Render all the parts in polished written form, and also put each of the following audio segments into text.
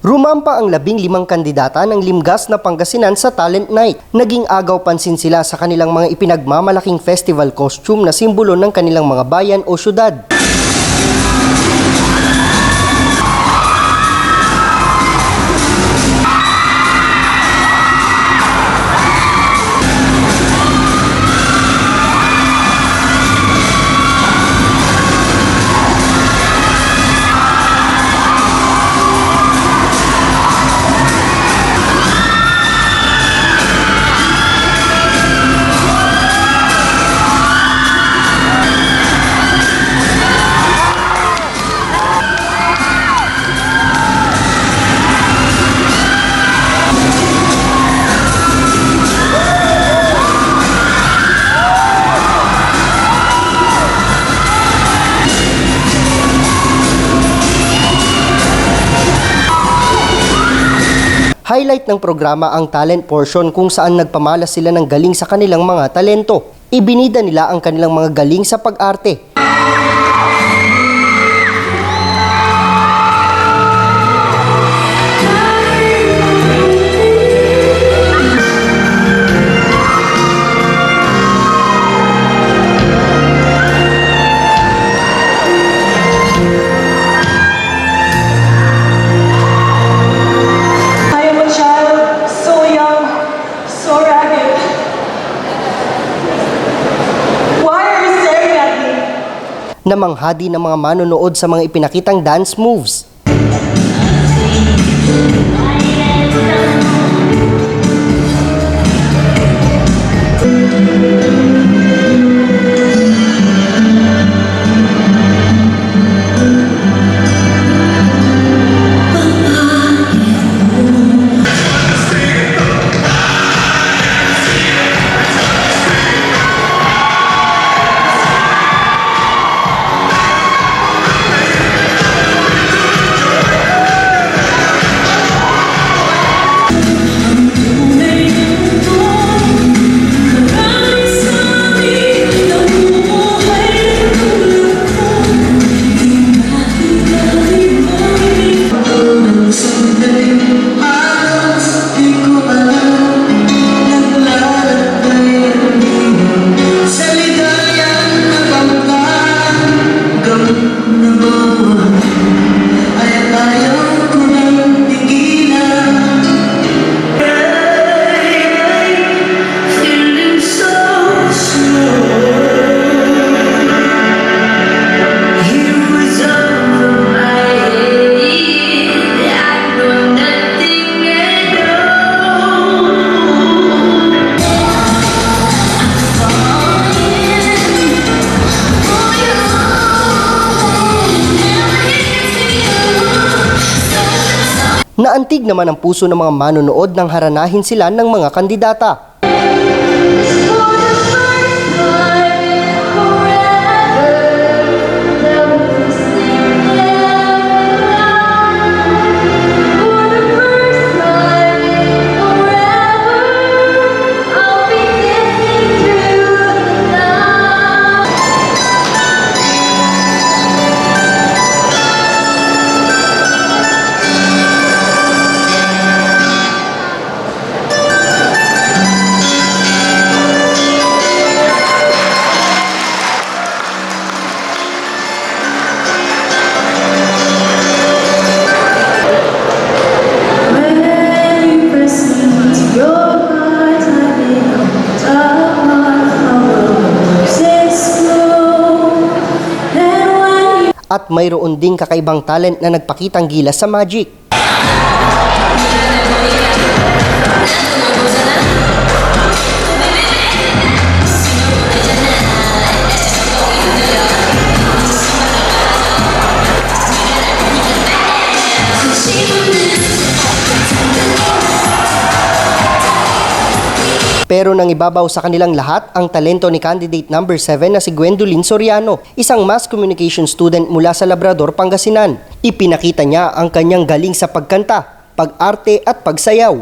Rumampa ang 15 kandidata ng Limgas na Pangasinan sa Talent Night. Naging agaw pansin sila sa kanilang mga ipinagmamalaking festival costume na simbolo ng kanilang mga bayan o syudad. Highlight ng programa ang talent portion kung saan nagpamalas sila ng galing sa kanilang mga talento. Ibinida nila ang kanilang mga galing sa pag-arte. Namanghadi ng mga manonood sa mga ipinakitang dance moves. Naantig naman ang puso ng mga manonood nang haranahin sila ng mga kandidata. At mayroon ding kakaibang talent na nagpakitang gilas sa magic. Pero nang ibabaw sa kanilang lahat ang talento ni candidate number 7 na si Gwendolyn Soriano, isang mass communication student mula sa Labrador, Pangasinan. Ipinakita niya ang kanyang galing sa pagkanta, pag-arte at pagsayaw.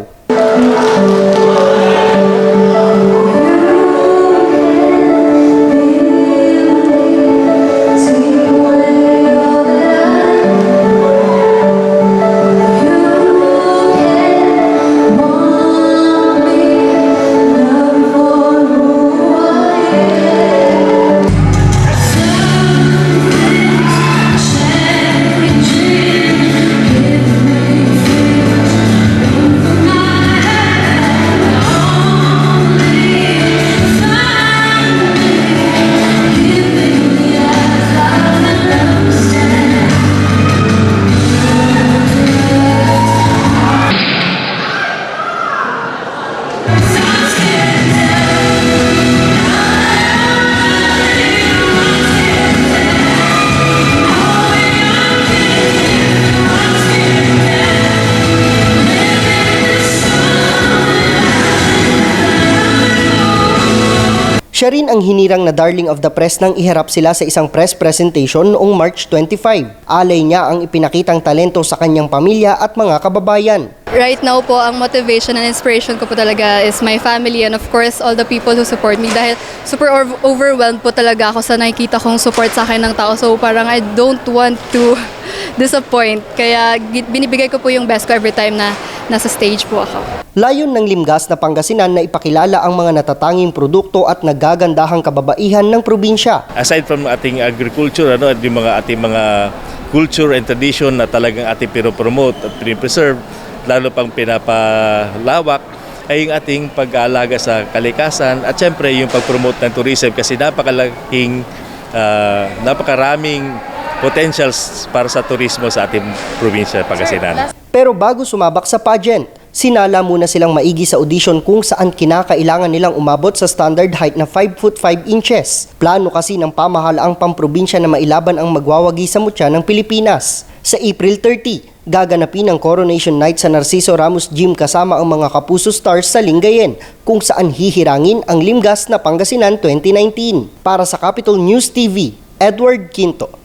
Siya rin ang hinirang na darling of the press nang iharap sila sa isang press presentation noong March 25. Alay niya ang ipinakitang talento sa kanyang pamilya at mga kababayan. Right now po, ang motivation and inspiration ko po talaga is my family and of course all the people who support me dahil super overwhelmed po talaga ako sa nakikita kong support sa akin ng tao. So parang I don't want to disappoint. Kaya binibigay ko po yung best ko every time na nasa stage po ako. Layon ng Limgas na Pangasinan na ipakilala ang mga natatanging produkto at nagagandahang kababaihan ng probinsya. Aside from ating agriculture, at yung ating mga culture and tradition na talagang ating pinopromote at pinopreserve, lalo pang pinapalawak, ay yung ating pag-aalaga sa kalikasan at syempre yung pag-promote ng tourism kasi napakaraming potentials para sa turismo sa ating probinsya, Pangasinan. Pero bago sumabak sa pageant, sinala muna silang maigi sa audition kung saan kinakailangan nilang umabot sa standard height na 5 foot 5 inches. Plano kasi ng pamahalaang pamprobinsya na mailaban ang magwawagi sa mutya ng Pilipinas. Sa April 30, gaganapin ang Coronation Night sa Narciso Ramos Gym kasama ang mga Kapuso Stars sa Lingayen, kung saan hihirangin ang Limgas na Pangasinan 2019. Para sa Capital News TV, Edward Quinto.